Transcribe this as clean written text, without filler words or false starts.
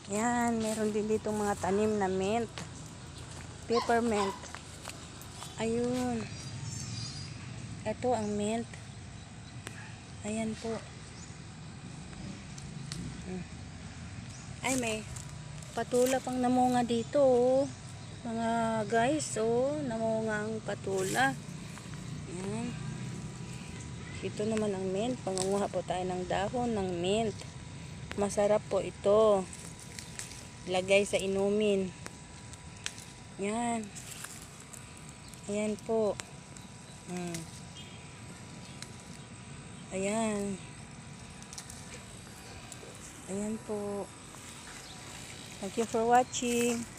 Yan, meron din dito mga tanim na mint. Peppermint. Ayun. Ito ang mint. Ayan po. Ay, may patula pang namunga dito, oh. Mga guys, oh. Namunga ang patula. Ayan. Ito naman ang mint. Pangunguha po tayo ng dahon ng mint. Masarap po ito. Lagay sa inumin. Yan. Ayan po. Ayan. Ayan po. Thank you for watching.